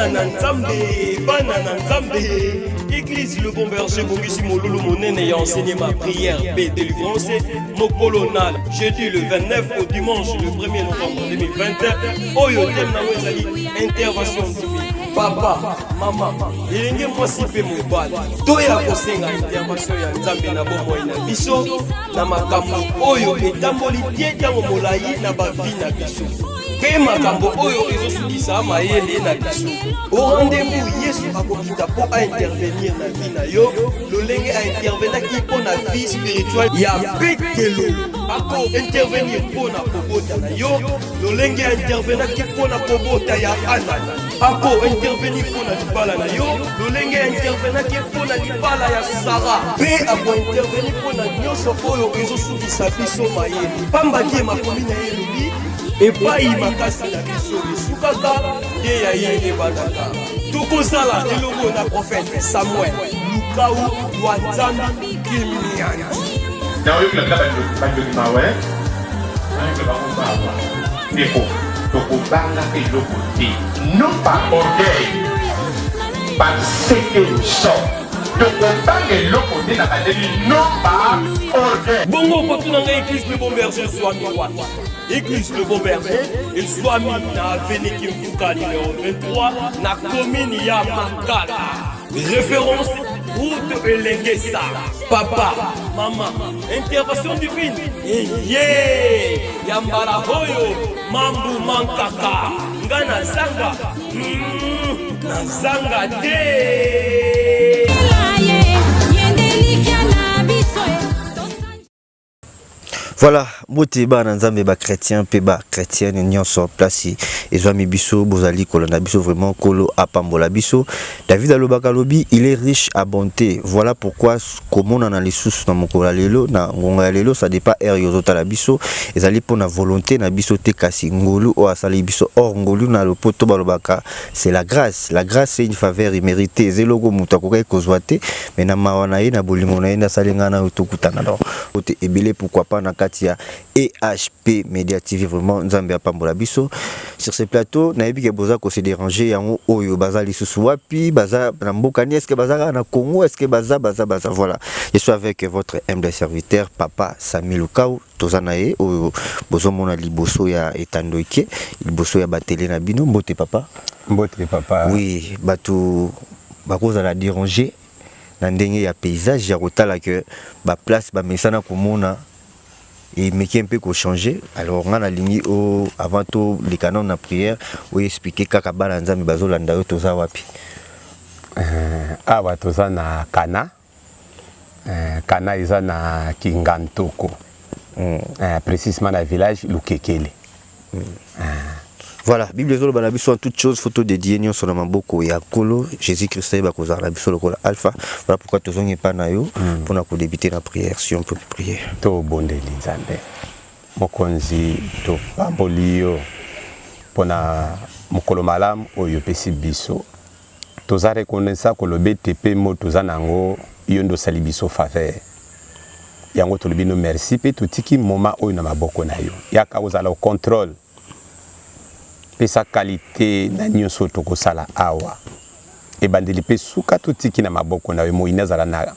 Banana Nzambe. Église Le Bon Berger, Bongisi Molulu Monene et enseigné ma prière, paix, délivrance, mon colonel. Jeudi le 29 au dimanche le 1er novembre 2020. Oyo Tem na Wezali, intervention divine. Papa, maman, il moi si peu mon bal. Toya kosenga intervention ya Nzambe na bomo ina biso na makambo oyo etamboli tie tango molai na bavi na biso. Pe makambo oyo ezosukisa mayele na biso. Au rendez-vous Yesu akokita po a intervenir na vie na yo, lolenge a intervenir ki po na vie spirituelle ya petelo. Ako intervenir po na pobota na yo, lolenge a intervenir ki po na pobota ya Ana. Ako intervenir po na libala na yo, lolenge a intervenir ki po na libala ya Sara. Pe ako intervenir po na nyonso oyo ezosukisa biso mayele. Pamba ki makomi na ye lobi et pas il m'a cassé la biso sukaka et ya ye badaka tukozala elongo na prophète Samuel Lukau Wanzambi Kimiani na oyo la bando ki mawe na yo ba ko ba ndeko tokobanga eloko te non pas orgueil pas ce que nous sommes tokobanga eloko te na badeli non pas orgueil bongo potu na église Le Bon Berger soit droit. Église Le Bon Berger, il soit mis dans l'avenue Kimfuka numéro 23, dans la commune ya Mankala. Référence, route Elengesa. Papa, maman, intervention divine. Yambara Hoyo, Mambu Mankaka. Ngana Zanga, Zanga de. Voilà, bote ba nzambe ba chrétien pe ba chrétienne nyonso place ezwami biso bozali kolanda biso vraiment kolo apambola biso. David alobaka lobi, il est riche à bonté. Voilà pourquoi comme on a les sous na mokola lelo na ngonga lelo ça dépend er yozota la biso ezali pona volonté na biso te kasi ngolu o asali biso or ngolu na lopoto balobaka c'est la grâce. La grâce c'est une faveur imméritée. Zelogo muta kokai kozwate mais na mawana ye na bolingo na ye na salinga na utokutana alors. Ote ebele pourquoi pas na Katia et HP Media TV vraiment Nzambe apambola biso sur ce plateau na yebi ke boza ko se déranger yango oyo bazali susu wapi baza na mbokani est-ce que baza na Congo est-ce que baza voilà je suis avec votre humble serviteur Papa Sami Lukau tozanae oyo bozo mona liboso ya etandoike liboso ya batele na bino mbote papa oui batu bakoza la déranger na ndenge ya paysage ya kotala que ba place ba mesana komona et mais qui un peu qu'on changer alors on a ligne au avant tout les canons na prière ou expliquer kaka balanza mi bazolanda yo toza wapi awa toza na kana kana iza na Kingantoko précisément na village Lukekele. Voilà, Bible zolo banabiso en toute chose photo dédiée nyo sur maboko ya kolo Jésus-Christ ba kozala biso lokola alpha. Voilà pourquoi tozongi pa na yo pour na ko débuter la prière si on peut prier. To bondeli nzambe. Mokonzi to pambolio pona mokolo malamu oyo pesi biso. Toza reconnaissant ko lobe tepe mo toza nango yondo sali biso faveur. Yango to lobi no merci pe to tiki moment oyo na maboko na yo. Yaka ozala au contrôle. Sa qualité na nyonso tokosala awa e bandeli pe suka totiki na maboko na yo moina zala na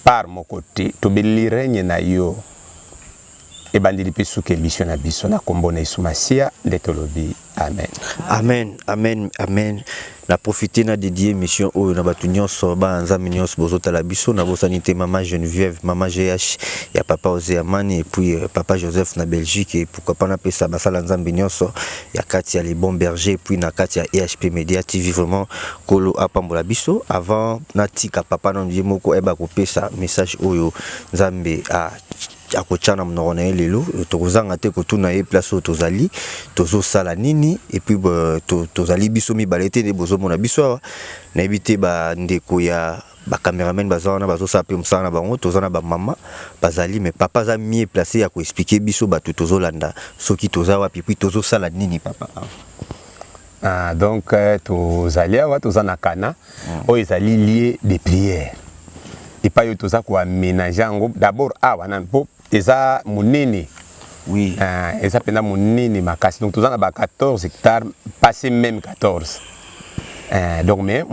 par mon côté to beli règne na yo e bandeli pe suka mission na biso na kombo na Yesu Masia ndetolobi amen amen na profiter na dédier mission oyo na batu nyonso ba nzambe nyonso bozota la biso na bosanité maman Geneviève maman GH ya papa Osé Amani et puis papa Joseph na Belgique et pourquoi pas na pesa basala nzambe nyonso ya kati ya Les Bons Bergers puis na kati ya EHP Media TV vraiment kolo apambola biso avant na tika papa na ndiye moko eba ko pesa message oyo nzambe a akochana mnona lelo tokozanga te kotuna e place tozali tozo sala nini et puis tozali biso mi balete de bozo mona biso na ebité ba ndeko ya ba cameraman bazana bazo sape msana bango tozana ba mama bazali mais papa za mi placé ya ko expliquer biso ba tozo landa soki toza wapi puis tozo sala nini papa donc tozali awa tozana kana o ezali lié de prière et pas yo toza ko aménager ngo d'abord awa nan po eza monene oui eza pena monene makasi donc tozana ba 14 hectares passé même 14 Donc mais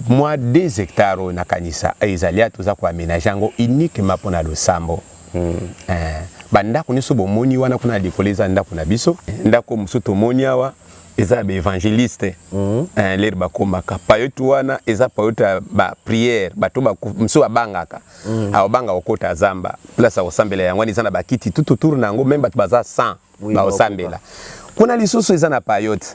moi 2 hectares na kanisa ezalia toza ko aménager yango uniquement pour na losambo. Bandako nyonso bomoni wana kuna likoleza ndako na biso ndako musuto moni awa eza ba évangéliste l'air bakomaka payotu wana eza payota ba prière bato ba mso abangaka abanga okota zamba place osambela yango eza na bakiti tout autour nango même bato baza 100 ba osambela kuna lisusu eza na payote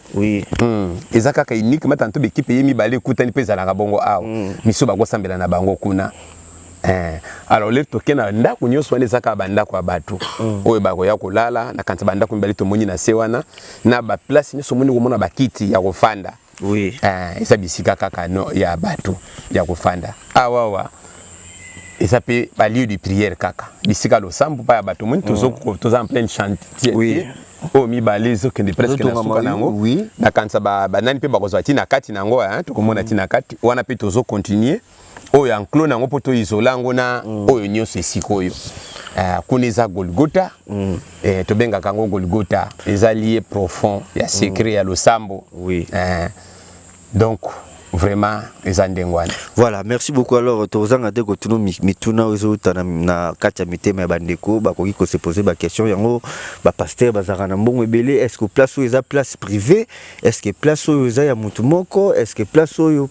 eza kaka unique matanto bekipe yemi bale kutani peza na bongo awa miso bakosambela na bango kuna. Alors le tokena ndako nyonso wana ezaka bandako ya bato oyo bako ya kolala na kanza bandako mibali tomoni na se wana na ba place nyonso moni komona bakiti ya kofanda eza bisika kaka no ya bato ya kofanda awawa eza pe ba lieu de prière kaka bisika losambo pa ya bato moni toza en plein chantier o mibali ezokende presque na suka nango na kanza banani pe bakozwa tina kati nango tokomona tina kati wana pe tozo continuer oyo enclos nango po to isolango na oyo nyonso esika oyo kuna eza Golgotha tobengaka yango Golgotha eza lié profond ya secret ya losambo donc vraiment eza ndengwana. Voilà, merci beaucoup. Alors tozanga de kotuno mituna ozo na kati ya mitema ya bandeko bakoki ko se poser ba question yango ba pasteur bazaka na mbongo ebele, est-ce que place oyo eza place privée, est-ce que place oyo eza ya mutu moko, est-ce que place oyo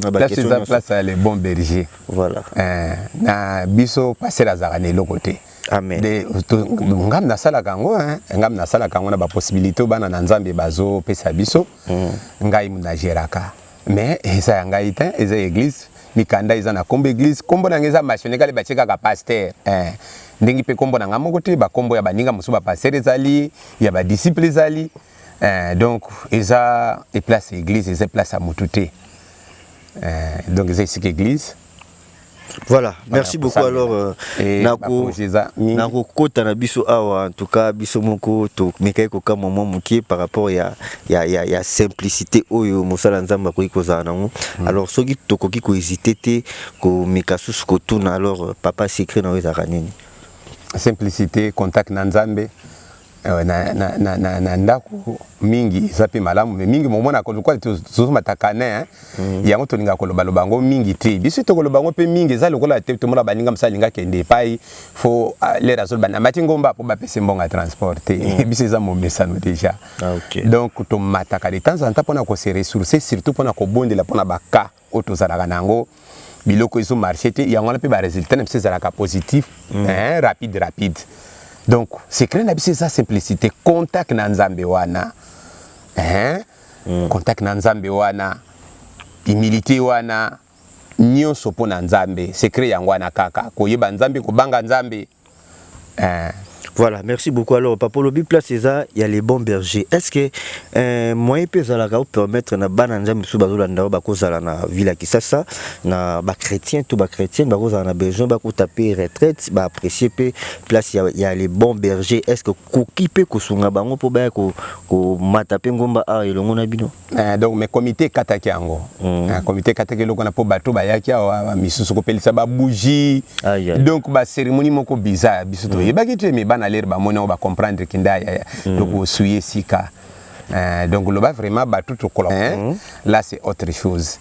na ba question place place ya les bons bergers. Voilà. Na biso passer azaka ne lokote. Amen. Ngam na sala kango ngam na sala kango na ba possibilité bana na nzambe bazo pesa biso ngai muna geraka. Mais eza yanga ite eza église mikanda eza na kombo église kombo na ngeza machine kale bacheka ka pasteur ndingi pe kombo na ngamo kote ba kombo ya baninga musu ba pasteur ezali ya ba disciples ezali donc eza et place église eza place à mutute donc eza ici église. Voilà, merci beaucoup. Alors nako kota na biso awa en tout cas biso moko to mekai ko kama moment mukie par rapport ya simplicité oyo mosala nzamba ko ikoza nango. Alors soki tokoki ko hésiter te ko mekasus ko tuna alors papa secret na weza kanini simplicité contact na nzambe na ndako mingi zapi malamu mingi momona ko kwa tozoma takane yango tolinga ko loba ngo mingi te biso to ko loba ngo pe mingi za lokola te to mona baninga msalinga kende pai fo les razol bana mati ngomba po ba pese mbonga transporter biso za momesano déjà. Donc to mataka de temps en temps pona ko se ressourcer surtout pona ko bondela pona baka otozala nango biloko iso marché te yango na pe ba résultat na biso za ka positif rapide. Donc secret na biso sa simplicité contact na nzambe wana contact na nzambe wana humilité wana nyonso po na nzambe secret yango wana kaka koyeba nzambe kobanga nzambe. Voilà, merci beaucoup. Alors, Papa Lobi, place il y a les bons bergers. Est-ce que moi, je peux permettre na bananja misubazola bakozala na villa Kisasa na ba chrétien tout ba chrétien bakozala na besoin ba ko taper retraite ba apprécier pe place il y a les bons bergers. Est-ce que koki pe ko sunga bango po ba ko matape ngomba a elongo na bino? Donc mes comités kataki yango. Comité kataki loko na po bato ba yaki a misusu ko pelisa ba bougie. Donc ba cérémonie moko bizarre biso to yebaki tu me bana l'air ba mona ba comprendre kinda donc souiller sika. Donc le bas vraiment ba tout là c'est autre chose.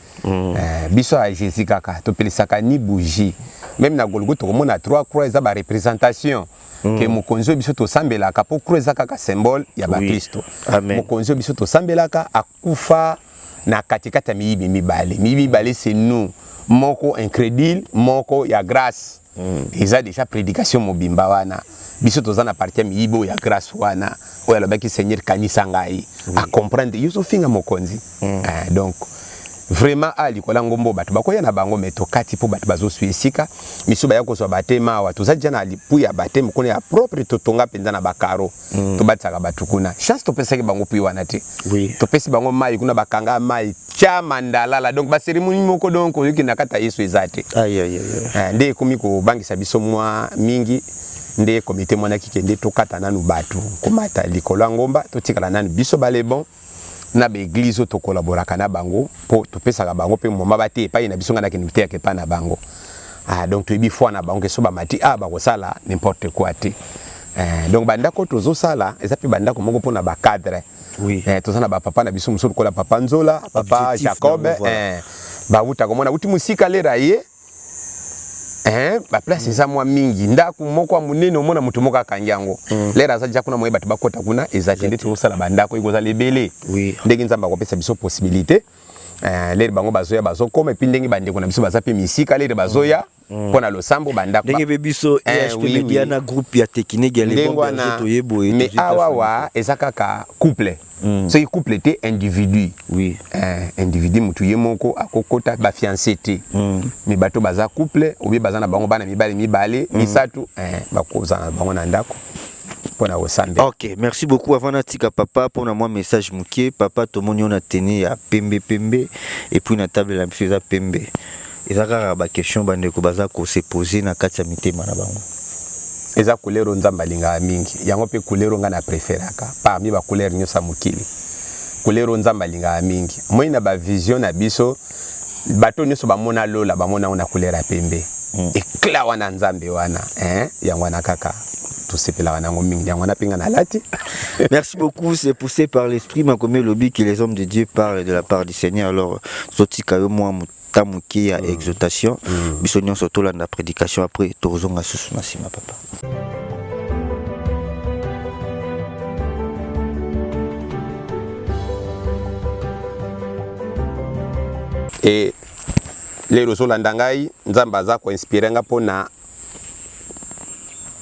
Biso a Jésus kaka to pelisaka ni bougie. Même na Golgotha ko mona 3 croix za ba représentation que mokonzo biso to sambela ka po croix za kaka symbole ya ba Kristo. Mokonzo biso to sambela ka akufa na katikata mibale c'est nous moko incrédule moko ya grâce. Ils ont déjà prédication mobimba wana biso tozana partie miibo ya grâce wana oya lobaki Seigneur kanisa ngai a comprendre yuso finga mokonzi. Donc vraiment ali kola ngombo bato bakoya na bango meto kati po bato bazo suisika misuba yako so batema wa tozaja na lipu ya batema kone ya propre totonga penza na bakaro to batsaka bato kuna chance to pesa ke bango pi wana te to pesi bango mai kuna bakanga mai cha mandalala donc ba cérémonie moko donc yoki nakata Yesu ezate nde komi ko bangisa biso mwa mingi nde komite mwana kikende to kata nanu bato komata likolo ngomba to tikala nanu biso bale bon na ba église to collaboraka na bango po to pesaka bango pe moma bate epai na biso ngana kinité ya kepa na bango donc to ebi fois na bango ke so ba mati ba ko sala n'importe quoi te donc bandako tozo sala eza pe bandako moko pona ba cadre Oui. Tozana ba papa na biso musolo kola papa Nzola, papa Jacob, ba uta komona uti musika lera ye. Ba place eza mwa mingi ndako moko munene omona mutu moko akanyango. Lera za jakuna moye batu bakota kuna eza kende to sala bandako ikoza lebele. Oui. Ndenge nzamba kopesa biso possibilité. Lere bango bazoya bazokoma epi ndenge bandeko na biso bazape misika lere bazoya pona losambo bandako ndenge bebiso EHP Media na groupe ya technique ya les bons bergers toyebo et mais awawa ezakaka couple so couple te individu oui individu mutu ye moko akokota ba fiancé te mais bato baza couple obi baza na bango bana mibale misatu bakoza bango na ndako. Ok, merci beaucoup. Avant natika papa pour moi message mukie papa to moni on a tenu à pembe et puis na table la mise pembe. Ezaka ba question bande ko baza ko se poser na kati ya mitema na bango. Eza couleur nzamba linga mingi. Yango pe couleur nga na préféraka parmi ba couleur nyosa mukili. Couleur nzamba linga mingi. Moi na ba vision na biso bato nyoso ba mona lola ba mona ona couleur ya pembe. Ekla wana nzambe wana yango na kaka. Merci beaucoup, c'est poussé par l'esprit Makomé Lobby que les hommes de Dieu parlent de la part du Seigneur. Alors, Zotikayo moi tamuki à exhortation, bisognon surtout la prédication après Torzon à Susuma papa. Et les Rosolandangai, Nzambaza ko inspiré nga pona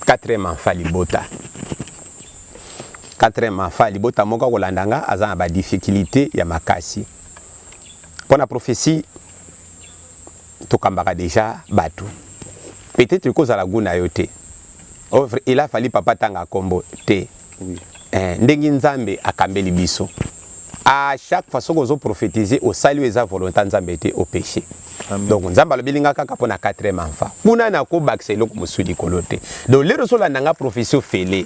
4e enfant libota. 4e enfant libota moka kolandanga aza na ba difficulté ya makasi. Pour la prophétie to kambaka déjà batou. Peut-être que ça la guna yote. Il a fallu papa tanga kombo te. Oui. Ndengi nzambe akambeli biso. À chaque fois que vous prophétisez au salut et à volonté nzambe te au péché. Amen. Donc nzamba lobelinga kaka pona 4e enfant. Kuna na ko bakselo ko musudi kolote. Donc les resola nanga prophétie félé.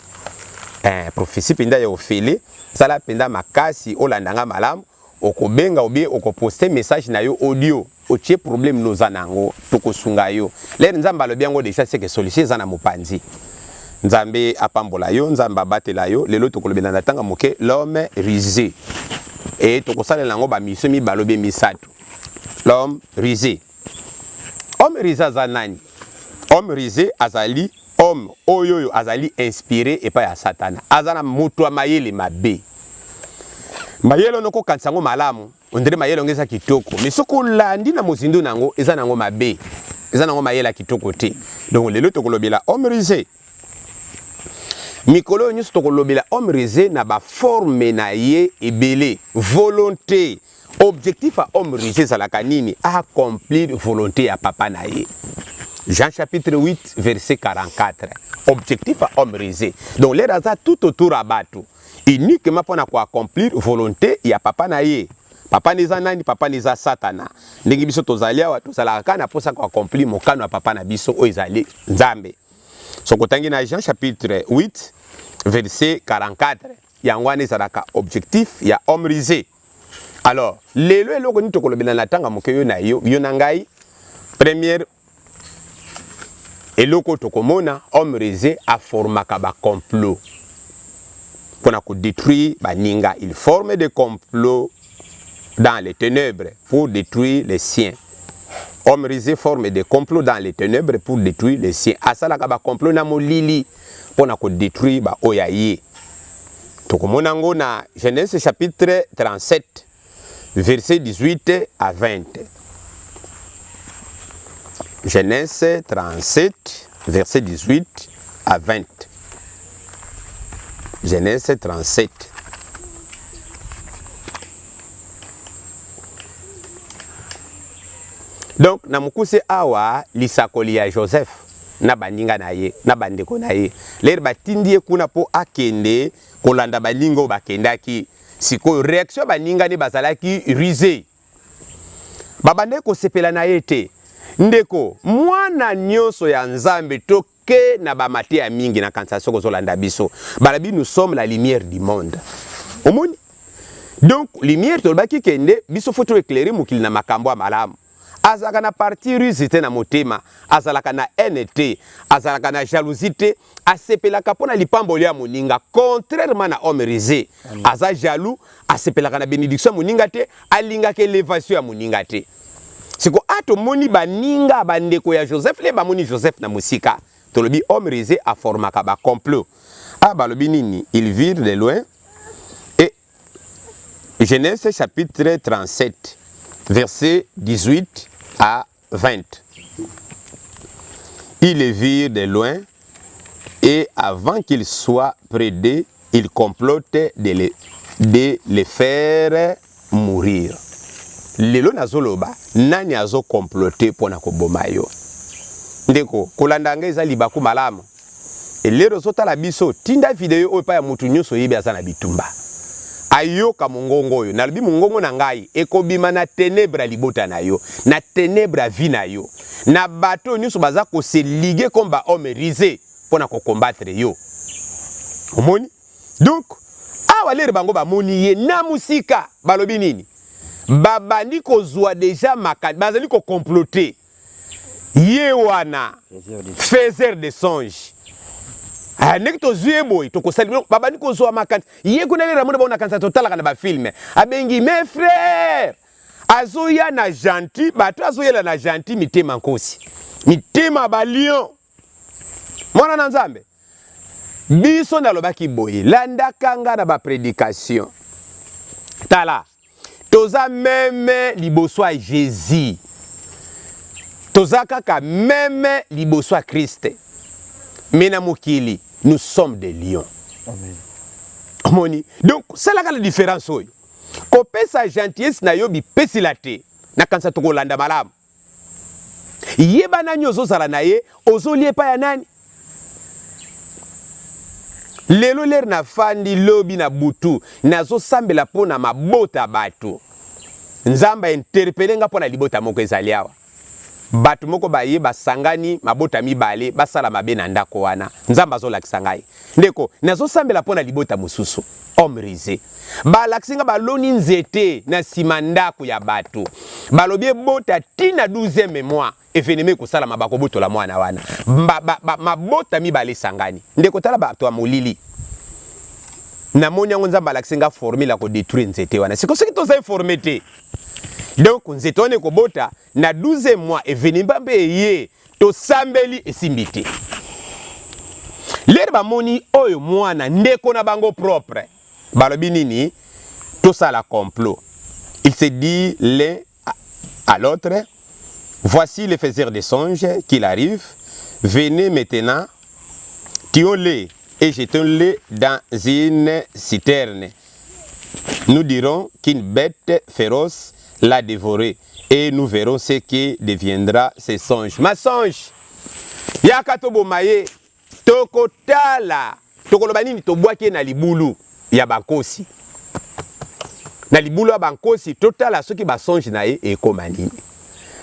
Prophétie penda yo félé, sala penda makasi olandanga malamu, okobenga obi okoposter message na yo audio, otie problème nozanango tokosunga yo. Les nzamba lobiango déjà c'est que solution za na mopanzi. Nzambe apambola yo, nzamba batela yo, lelo tokolobela na tanga moke l'homme risé. Et tokosala nango ba mission mi balobe misatu. L'homme risé. Homme risé azanani. Homme risé azali homme oyo azali inspiré et pas ya satana. Azana mutu wa mayele mabe. Mayele noko kansango malamu. Ondire mayele ngeza kitoko. Mais soko landi na mozindo nango eza nango mabe. Eza nango mayele kitoko te. Donc lelo tokolobela homme risé. Mikolo nyuso tokolobela homme risé na ba forme na ye ebele, volonté. Objectif à homme risé zalaka nini accomplir volonté à papa na ye. Jean chapitre 8 verset 44. Objectif à homme risé. Donc les raza tout autour à batu. Uniquement pour accomplir volonté ya papa na ye. Papa neza nani, papa neza satana. Ndenge biso tozalia wa tozalaka na posa ko accomplir mokano ya papa na biso o ezali nzambe. So kotangi na Jean chapitre 8 verset 44. Yangwane zalaka objectif ya homme risé. Alors, lelo eloko ni tokolobela na tanga mokeyo na yo ngai première eloko tokomona homme risé a formaka ba complot pour na ko détruire baninga. Il forme des complots dans les ténèbres pour détruire les siens. Homme risé forme des complots dans les ténèbres pour détruire les siens. Asalaka ba complot na molili pour na ko détruire ba oyaye. Tokomona ngo na Genèse chapitre 37 verset 18 à 20. Genèse 37, verset 18 à 20. Genèse 37. Donc, na mukuse awa lisakoli ya Joseph na bandinga na ye, na bandeko na ye. Ler batindie kuna po akende kolanda balingo bakendaki. Siko réaction baninga ni bazalaki risé. Babande ko sepela na yete. Ndeko mwana nyonso ya nzambe toke na bamate ya mingi na kansa soko zolanda biso. Balabi nous sommes la lumière du monde. Omoni. Donc lumière tolbaki kende biso faut éclairer mukili na makambo malamu. azalaka na parti rusité na motema, azalaka na NT, azalaka na jalousie, asepelaka pona lipamboli ya moninga, contrairement na homme risé, aza jaloux, asepelaka na bénédiction moninga te, alingaka élévation ya moninga te. Siko ato moni baninga bandeko ya Joseph, le bamoni Joseph na musika, tolobi homme risé a formaka ba complot. Ah balobi nini, ils virent de loin, et Genèse chapitre 37, verset 18 à 20. Ils les virent de loin et avant qu'ils soient près d'eux, ils complotaient de les faire mourir. Lelo nazoloba, nani azo comploter pona koboma yo. Ndeko, kolanda ngeza libaku malamu. Et lero sota la biso, tinda video oyo pa ya mutu nyonso yebi aza na bitumba. Ayoka mongongo oyo, nalobi mongongo na ngai, ekobima na ténèbre libota na yo, na ténèbre vi na yo. Na bato nyonso baza ko se ligue comme ba homme risé pona ko combattre yo. Omoni? Donc, awa lere bango ba moni ye na musika, balobi nini? Babani ko zwa déjà makani, bazali ko comploter. Ye wana, faiseur de songe. Nek to zuye boy to ko sali baba ni ko zo makant ye ko nele ramona bona kansa total kana ba film abengi mes frères azoya na gentil bato azoyela na gentil mitema nkosi mitema ba lion mwana na nzambe biso ndalobaki boye landa kanga na ba prédication tala toza même liboso a Jésus toza kaka même liboso a Christ mena mokili. Nous sommes des lions. Amen. Moni. Donc, c'est là la différence. Ko pesa gentillesse na yobi pesi la te. Na kansa toko landa malamu. Yeba nani ozo zala na ye, ozo lie pa ya nani. Lelo ler na fandi lobi na butu, nazo sambela pona mabota batu. Nzamba interpelenga pona libota moko ezali awa. Batu moko baye basangani mabota mibale basala mabe na ndako wana nzamba zo lakisa ngai ndeko nazo sambela pona libota mususu homme risé ba lakisinga baloni nzete na sima ndako ya batu balobie bota tina 12e mois eveneme ko sala mabako boto la mwana wana mabota mibale sangani ndeko tala bato ya molili na moni yango nzamba lakisinga formula ko détruire nzete wana siko soki toza informé te. Donc, nzete wana ko bota na 12e mois evenimba mbe ye to sambeli esimbite. Ler ba moni oyo mwana ndeko na bango propre. Balobi nini to sala complot. Il se dit l'un à l'autre, voici les faiseurs de songes qu'il arrive, venez maintenant, tuons-les et jetons-les dans une citerne. Nous dirons qu'une bête féroce l'a dévoré et nous verrons ce qui deviendra ces songes. Ma songe yaka tobo maye tokotala tokoloba nini tobwaki na libulu ya bankosi na libulu ya bankosi totala soki ba songe na ye ekoma nini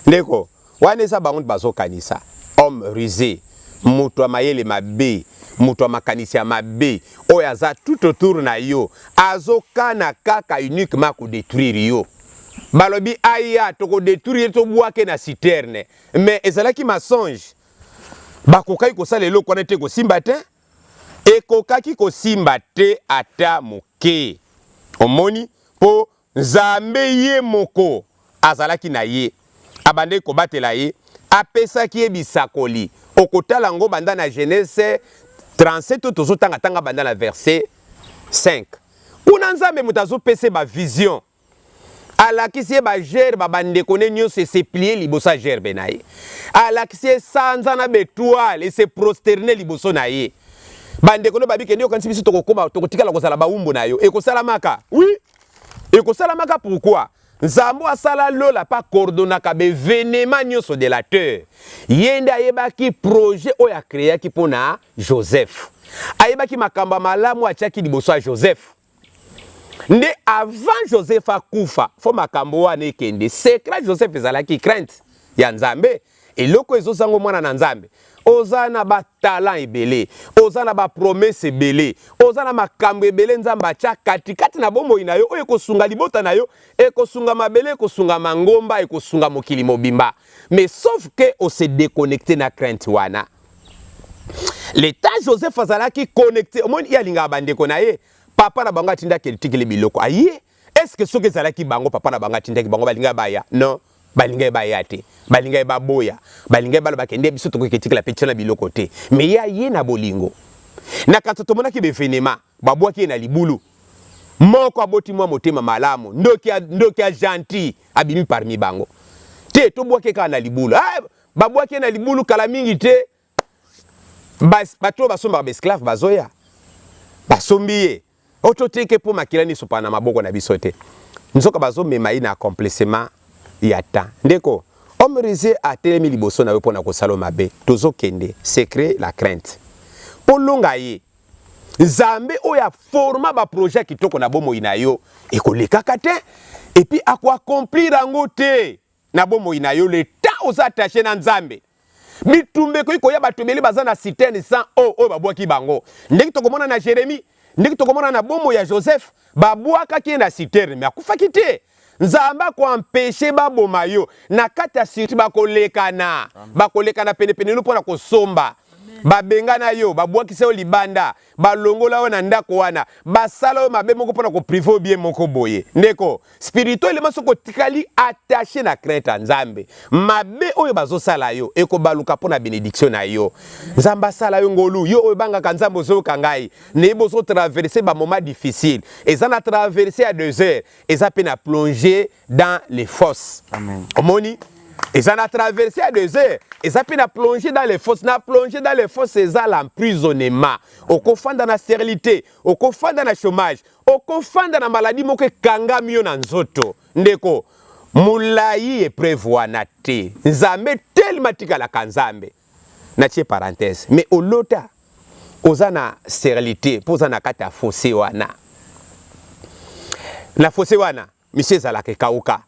ndeko wana eza bango bazokanisa homme rusé mutu wa mayele mabe mutu wa makanisi ya mabe oyo aza tout autour na yo azokana kaka uniquement ko détruire yo. Balobi aya toko détruire to bwake na citerne mais ezalaki masonge bakokaki kosala eloko wana te kosimba te ekokaki kosimba te ata moke omoni po nzambe ye moko azalaki na ye abande kobatela ye apesaki ye bisakoli okotala ngo banda na Genèse 37 tozotanga tanga banda na verset 5 kuna nzambe mutazo pese ba vision alakisi ba gerbe bandeko ne nyonso se plier libosa gerbe na ye alakisi sanza na betoile se prosterner liboso na ye bandeko no babike ndio kanisi biso tokokoma tokotikala kozala baumbu na yo ekosalamaka oui ekosalamaka pourquoi nzambo asala lola pa coordonnaka bevenema nyonso de la terre yende ayebaki projet oyo akreaki pona Joseph ayebaki makamba malamu atiaki liboso ya Joseph. Nde avant Joseph akufa, fo makambo wana ekende. Secret Joseph ezalaki crainte ya Nzambe eloko ezozango mwana na nzambe ozana ba talent ebele ozana ba promesse ebele ozana makambo ebele nzambe atia kati na bomoi na yo oyo ekosunga libota na yo ekosunga mabele ekosunga mangomba ekosunga mokili mobimba mais sauf que on se déconnecté na crainte wana l'état Joseph azalaki connecté au moins il y a linga bandeko na ye papa na bango atinda ketikele biloko aye est-ce que soki ezalaki bango papa na bango atinda ki bango balinga baya non balinga baya te balinga baboya balinga balo bakende biso to ketikela petite na biloko te mais ya ye na bolingo na katoto monaki befenema babwaki na libulu moko aboti mwa motema malamu ndoki a gentil abimi parmi bango te to bwaki ka na libulu babwaki na libulu kala mingi te bato basomba ba esclave bazoya basombiye ototeke po makilani sopana maboko na biso te nzoka bazomema ina accomplissement ya temps ndeko homme risé a telemi liboso na yo pona ko saloma be tozokende secret la crainte polonga ye Nzambe oya forma ba projet kitoko na bomo ina yo ekolekaka te et puis akwa accomplir yango te na bomo ina yo le temps aux attaché na Nzambe mitumbe ko ya batobeli bazana citerne sans o babwaki bango ndeki tokomona na Jérémie ndeki tokomona na bomo ya Joseph babwaka ki na citerne mais akufaki te Nzambe ko empêcher baboma yo na kati ya sirti bakolekana pene pona ko somba babengana yo babwakise yo libanda balongola yo na ndako wana basala yo mabe moko pona ko privé bien moko boye ndeko spirituel masoko tikali attaché na crainte ya Nzambe mabe oyo bazosala yo eko baluka pona bénédiction na yo Nzamba sala yo ngolu yo oyo bangaka Nzambe ozoyoka ngai ne bozo traverser ba moment difficile eza na traverser à 2 heures eza pe na plonger dans les fosses amen omoni ils ont traversé à 2 heures. Ils ont plongé dans les fosses. Plongé dans les fosses, c'est l'emprisonnement. Au confond dans la stérilité, au confond dans le chômage, au confond dans la maladie, moke kanga mio na nzoto. Ndeko, moulayi e prévoit na te. Nzambe tellement tika la kanzambe. Na tie parenthèse. Mais au lota, ozana stérilité, posana kata fossé wana. Na fossé wana, monsieur zalake kauka.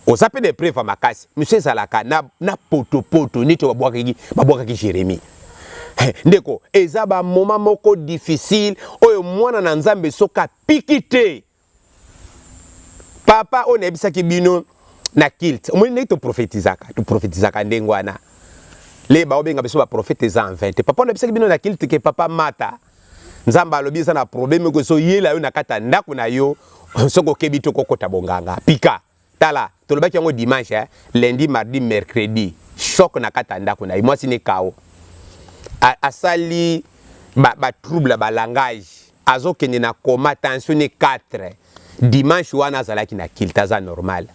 Ozape de preuve makasi monsieur zalaka na poto nito babwaka ki Jérémie ndeko eza ba moment moko difficile oyo mwana na Nzambe soka pikite papa on ebisaki bino na kilt omoni to prophétisaka ndengwana le ba obenga biso ba prophète za en 20 papa on ebisaki bino na kilt ke papa mata Nzamba alobi na problème ko so yela yo na kata ndako na yo soko kebito kokota bonganga pika tala tolobaki yango dimanche lundi mardi mercredi choc na katanda kuna moi sine kao asali ba trouble ba langage azokende na coma tension ne 4 dimanche wana azalaki na kiltaza normal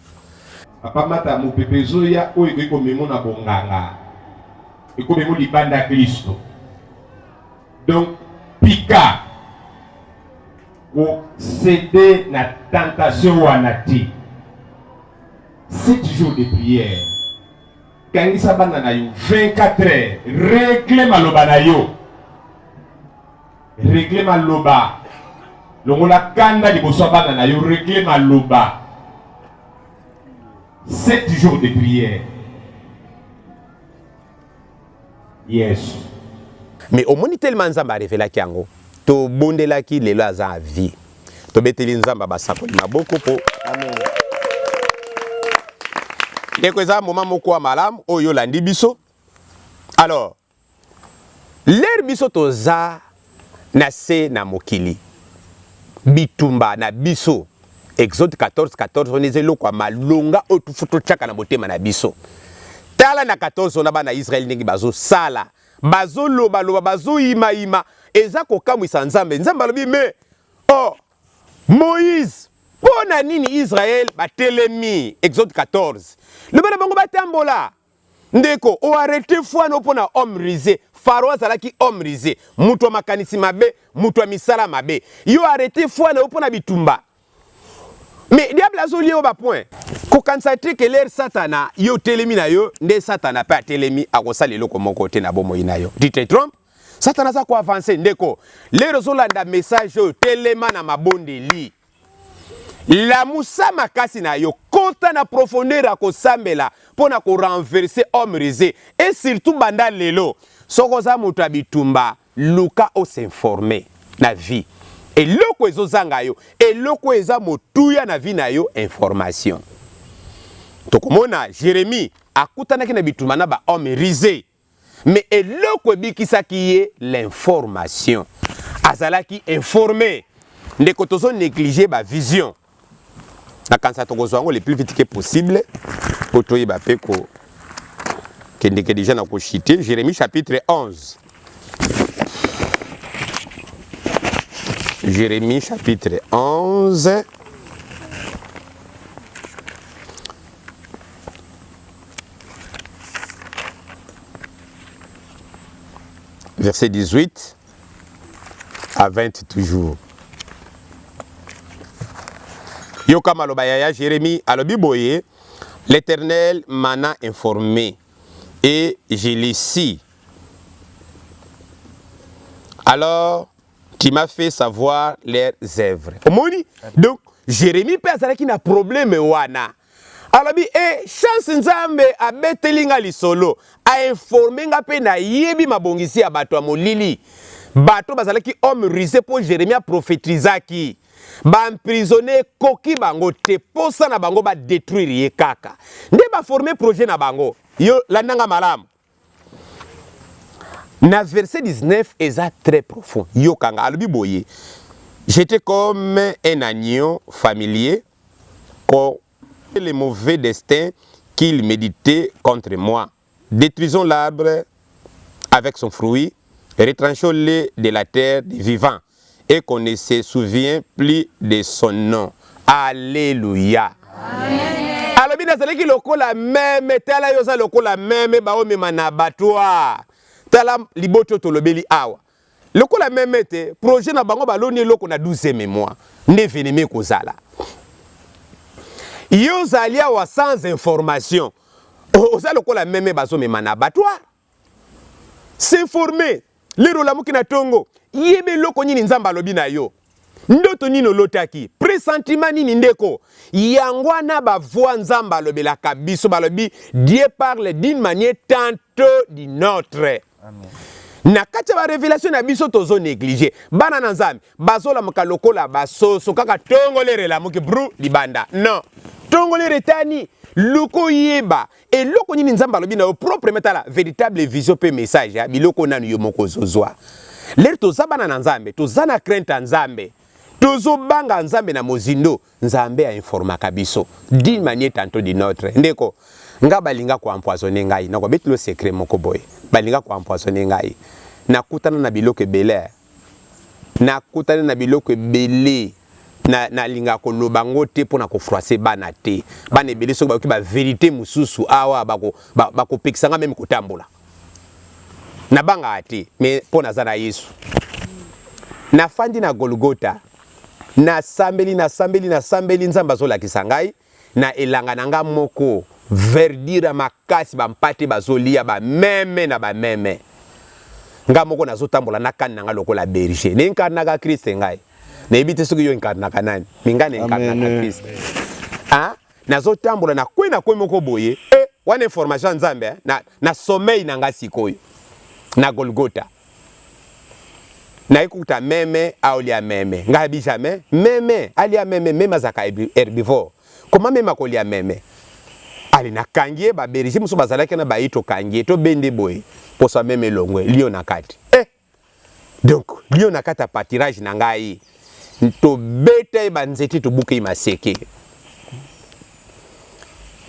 papa mata mo pepezo ya oyo iko memo na bonganga iko memo libanda Kristo donc pika ko céder na tentation wanati 7 jours de prière. Quand il s'abandonne 24 heures, régler maloba na yo. Régler maloba. Longola kanda di boso abandonne yo régler maloba. 7 jours de prière. Yes. Mais au moins tellement Nzamba révélé kiango. To bondela ki lelo aza vie. To beteli Nzamba basakoli maboko po. Amen. Dès que ça, moment moko malam, oyo landi biso. Alors, l'air biso toza na se na mokili. Bitumba na biso. Exode 14, on est zelo kwa malonga otufuto chaka na motema na biso. Tala na 14 on aba na Israël ningi bazo sala. Bazo loba bazo ima. Eza ko kamwisa Nzambe. Nzambe alobi me. Oh, Moïse. Pona nini Israël batelemi Exode 14 le bana bango batambola ndeko o arrêté fois no pona homme risé Pharaon azalaki homme risé mutu wa makanisi mabe mutu wa misala mabe yo arrêté fois no pona bitumba mais diable azoli o ba point ko kansati que l'air satana yo telemi na yo nde satana pa telemi akosala eloko moko te na bomo ina yo dit trompe satana za ko avancer ndeko l'air zolanda message yo telema na mabonde li la musa makasi na yo kota na profondeur à kosambela pona ko renverser homme risé et surtout banda lelo soko za mutu abitumba luka o s'informer na vie et loko ezozanga yo et loko eza motuya na vie na yo information tokomona Jérémie akutanaki na bitumba na ba homme risé mais eloko ebikisaki ye l'information azalaki informé ndeko tozo négliger ba vision na kansa tokozwango le plus vite que possible pour toyeba pe ko kendeke déjà na ko chiter Jérémie chapitre 11 Jérémie chapitre 11 verset 18 à 20 toujours. Yoka malobaya Jérémie alobi boye, l'Éternel m'en a informé et je l'ai si. Alors tu m'as fait savoir leurs œuvres. Omoni donc Jérémie pe azalaki na problème wana. Alobi chance nzambe abetelinga lisolo a informé nga pe na yebi mabongisi ya bato ya molili. Bato bazalaki homme risé pour Jérémie a prophétisaki. Ba emprisonné koki bango te posa na bango ba détruire ye kaka. Nde ba former projet na bango. Yo landanga malamu. Na verset 19 eza très profond. Yo kanga alobi boye. J'étais comme un agneau familier quand les mauvais destins qu'il méditait contre moi. Détruisons l'arbre avec son fruit, retranchons-le de la terre des vivants et qu'on ne se souvient plus de son nom. Alléluia. Alors bien nazalaki lokola meme tala yoza lokola meme ba omema na batwa. Tala liboto tolobeli awa. Lokola meme te projet na bango baloni loko na 12e mois. Ne veneme kozala. Yozalia wa sans information. Oza lokola meme bazo mema na batwa. S'informer. Lero la muki na tongo. Yebe loko nini nzamba lobi na yo. Ndoto nino lotaki. Pressentiment nini ndeko. Yangwana ba voix nzamba lobi la kabiso balobi. Dieu parle d'une manière tantôt d'une autre. Amen. Na kacha ba révélation na biso tozo négliger. Bana na nzambe. Bazola muka lokola basoso kaka tongo lere la muki bru libanda. Non. Tongo lere tani. Loko yeba. Et loko nini nzamba lobi na yo propre metala. Véritable vision pe message. Ya. Biloko nanu yo moko zozwa. Lero toza bana na nzambe. Toza na crainte nzambe. Tozo banga nzambe na mozindo. Nzambe a informa kabiso. D'une manière tantôt d'une autre. Ndeko. Nga balinga ko empoisonner ngai. Nako beti lo secret moko boy. Balinga ko empoisonner ngai. Nakutana na biloko ebele. Nakutana na biloko ebele. Na linga ko lobango te pona ko froisser bana te. Bana ebele so ba ki ba vérité mususu awa bako pekisanga même ko tambola. Na banga ate mais pona zana Yesu. Na fandi na Golgotha. Na sambeli nzamba zo lakisa ngai na elanga nanga moko verdira makasi ba mpate bazolia ba meme na ba meme. Nga moko nazo tambola na kan nanga lokola berger. Ne inkarnaka Christ ngai. Na ebite soki yo inkarnaka nani? Mingane inkarnaka Christ. Ah, nazo tambola na kwe moko boye. Wana information nzambe na sommeil nanga sikoyo. Na Golgotha. Na ikuta meme aolia meme. Nga bi jamais meme alia meme zaka herbivore. Comment meme akolia meme? Ali na kangie ba berger muso bazalaki na baito kangie to bende boy. Posa meme longwe lion nakati. Donc lion nakata patirage na ngai. To bete banzeti to buke maseke.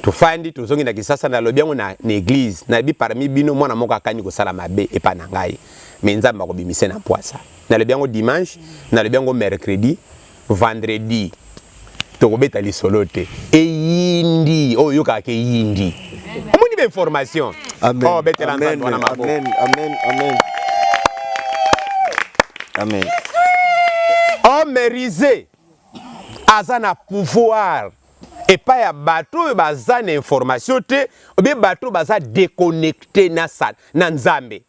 To fandi to zongi na kisasa na lobiango na église na bi parmi bino mwana moko akani ko sala mabe epa na ngai. Mais nzamba ko bimise na poisa. Na lobiango dimanche, na lobiango mercredi, vendredi. To ko beta lisolo te. E yindi, oh yoka ke yindi. Omoni be information. Amen. Oh bete la nzamba wana mabo. Amen. Homme risé azana pouvoir et pas ya bateau bazana information te ou bien bateau baza déconnecté na nzambe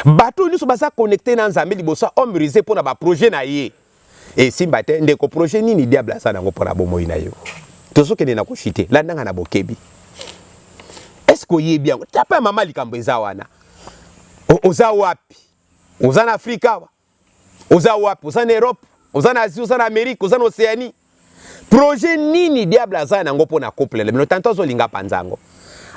bateau nyuso baza connecté na nzambe libosa homme risé pour na ba projet na ye et simba te ndeko projet nini diable ça nango pour bomoi na yo tozoke na koshite la ndanga na bokebi est-ce que y bien tapa mama likambo eza wana oza wapi oza na Afrika oza wapi oza na Europe oza na Asie oza na Amérique oza na Océanie projet nini diable aza nango pona couple le tanto azolinga panzango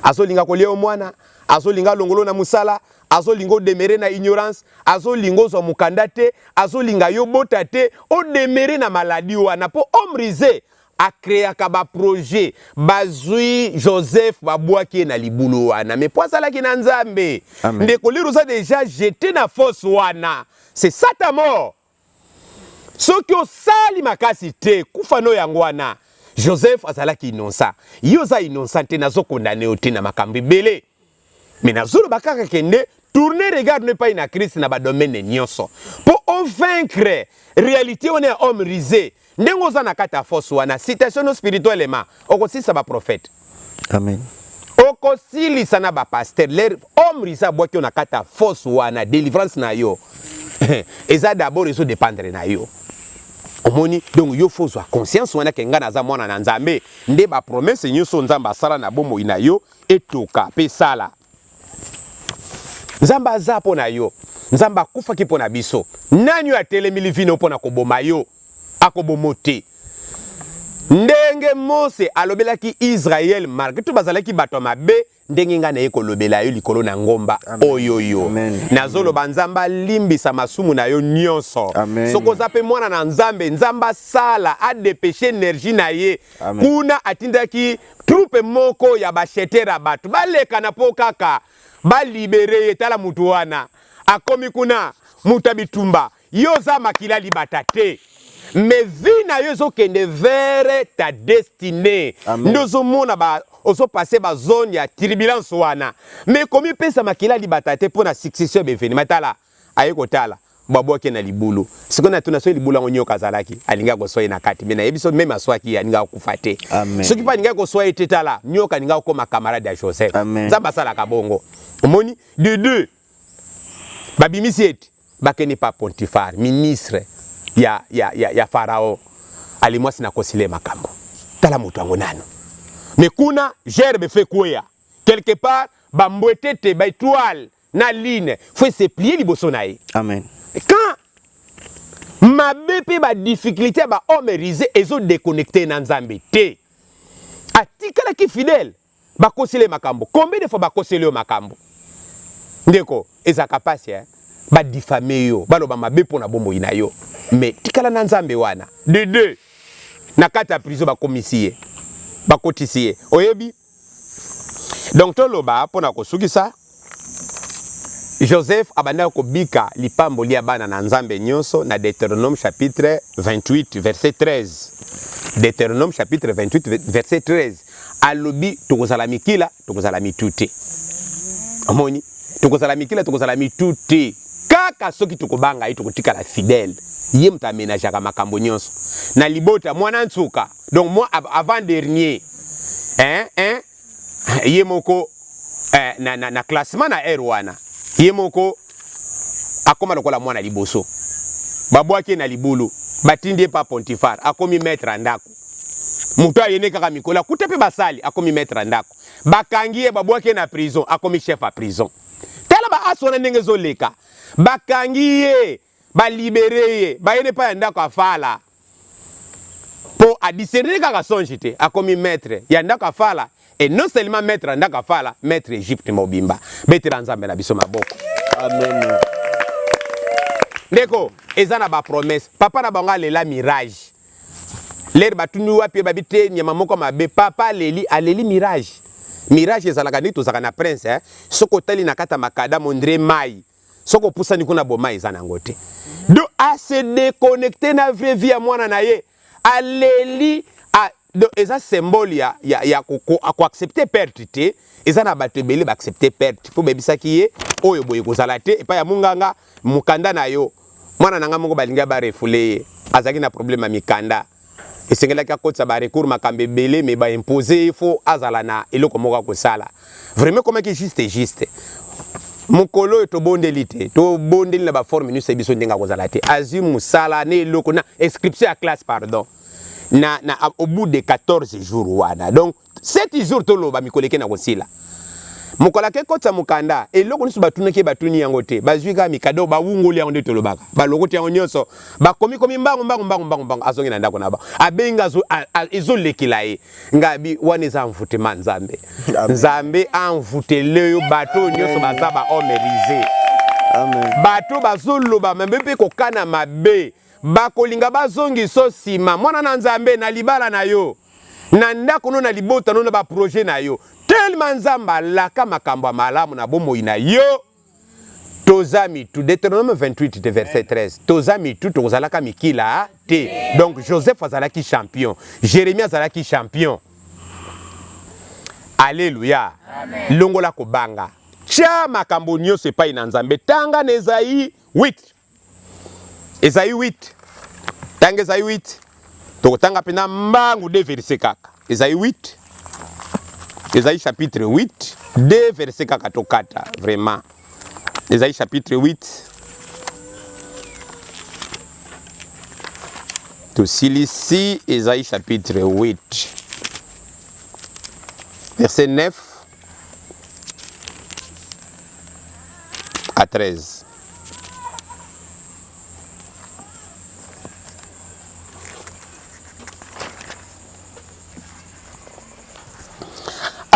azolinga kolia mwana azolinga longolo na musala azolinga demere na ignorance azolinga zo mukanda te azolinga yo bota te o demere na maladie wana po omrize a créé ba projet bazui Joseph babwaki na libulu wana mais pour ça la ki na nzambe ndeko liru za déjà jeté na force wana c'est ça ta mort soki osali makasi te kufa no yango wana Joseph azalaki innocent yo za innocent te nazo condamné o te na makambi belé mais nazolo bakaka kende tourner regard ne pas na Christ na ba domaine nyonso pour on vaincre réalité on est homme risé ndengo za na kata force wana citation spirituellement okosisa ba prophète amen okosilisa na ba pasteur leur homme risé boki na kata force wana délivrance na yo eza d'abord eso dépendre na yo omoni donc yo faut soit conscience wana kenga na za mwana na nzambe nde ba promesse nyonso nzamba sala na bomo ina yo etoka pe sala nzamba za pona yo nzamba kufa ki pona biso nani yo atelemili vino pona koboma yo akobomote ndenge Mose alobelaki Israël marque to bazalaki bato mabe ndenge nga na ekolobela yo likolo na ngomba oyoyo nazolo banzamba limbisa masumu na yo nyonso soko zape mwana na nzambe nzamba sala a dépêcher énergie na ye kuna atindaki troupe moko ya bashetera bato baleka na pokaka ba libéré tala mutu wana akomi kuna mutabitumba yoza makila libata te mais vina yozo kende vers ta destinée ndozo mona ba ozo passer ba zone ya turbulence wana mais komi pesa makila libata te pona succession beveni matala ayeko tala babo ke na libulu sikona tuna so libulu ngonyo kazalaki alinga ko soye na kati mena ebiso même aswaki alinga kufate soki pa ninga ko soye tetala nyoka ninga ko ma camarade ya Joseph nzamba sala kabongo omoni de deux babimisiet bakeni pa Pontifar ministre ya Farao alimwasi na kosile makambo tala mutu ango nano mais kuna gerbe fait quoi quelque part bambwetete ba étoile na ligne faut se plier liboso nae amen quand ma bépé ba difficulté ba homme risé ezo déconnecté na nzambe te atikala ki fidèle ba kosile makambo combien de fois ba kosile makambo ndeko ezaka pasi ba diffamer yo baloba mabe pona bombo ina yo mais tikala na nzambe wana de deux na kata prison ba commissaire ba kotisier oyebi donc toloba pona kosukisa Joseph abanda ko bika lipambo lia bana na nzambe nyonso na Deutéronome chapitre 28 verset 13 Deutéronome chapitre 28 verset 13 alobi tokozala mikila tokozala mituti amoni tokozala mikila tokozala mituti kaka soki tukobanga ito kotika la fidèle ye mta ménage ka makambo nyonso na libota mwana nsuka donc moi avant dernier ye moko na classement na R1 ye moko akoma lokola mwana liboso babwaki na libulu batindie pa Pontifar akomi maître andako muto ayene kaka mikola kutepe basali akomi maître andako bakangiye babwaki na prison akomi chef à prison tala ba asona ndenge zoleka bakangiye ba libéré ba yene pa ndako afala po a discerner kaka sonjite akomi maître ya ndako afala et non seulement maître ndako afala maître Égypte mobimba betela nzambe na biso maboko amen ndeko ezana ba promesse papa na banga lela mirage l'air batuni wapi babite nyama moko mabe papa aleli mirage ezalaka nito zaka na prince soko tali na kata makada mondre mai soko pusa ni kuna boma ezana ngote do a se déconnecter na vraie vie ya mwana na ye aleli do eza symbole ya ko accepter perte te ezana batebele ba accepter perte po bebisaki ye oyo boye kozala te epa ya munganga mukanda na yo mwana nanga moko balinga ba refule azaki na problème ya mikanda esengelaki akotisa ba recours makambe belé mais ba imposer il faut azala na eloko moko kosala vraiment comment que juste mukolo to bondelite to bondeli na ba forme ni sebiso ndinga kozala te azim musala ne loko na inscription à classe pardon na au bout de 14 jours wana donc 7 jours to loba mikoleke na kosila mukola ke kotsa mukanda eloko nisu batunaki batuni yango te bazwika mikado ba wungoli yango to lobaka ba lokoti yango nyonso ba komi mbangu azongi na ndako na ba abenga zo ezolekila ye ngabi wana za mvutema nzambe nzambe anvutele yo bato nyonso baza ba omerize amen bato bazoloba membe kokana mabe bakolinga bazongi so sima mwana na nzambe na libala na yo na ndako no na libota no na ba projet na yo tellement nzamba laka makambo malamu na bomoi na yo tozami tu Deutéronome 28 de verset 13 tozami tu tozalaka mikila te donc Joseph azalaki champion Jérémie azalaki champion alléluia amen longola kobanga cha makambo nyonso epai na nzambe tanga na Esaïe 8 Esaïe 8 tanga Esaïe 8 tokotanga pena mbangu de verset kaka Esaïe 8 Esaïe chapitre 8 de verset kaka tokata vraiment Esaïe chapitre 8 to ici Esaïe chapitre 8 verset 9 à 13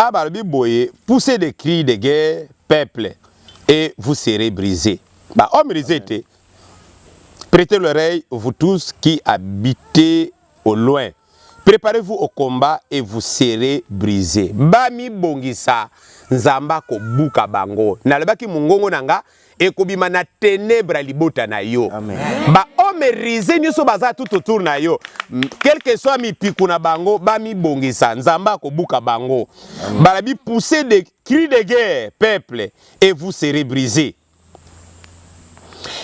Abarbi boye, poussez des cris de guerre, peuple, et vous serez brisés. Bah, homme brisé, prêtez l'oreille, vous tous qui habitez au loin. Préparez-vous au combat et vous serez brisés. Bami bongisa, nzamba ko buka bango. Nalabaki mungongo nanga, et kobima na ténèbres libota na yo. Amen. Ba homme risé nyuso baza tout autour na yo. Quel que soit mi piku na bango, bami bongisa, nzamba ko buka bango. Balabi poussez des cris de guerre, peuple, et vous serez brisés.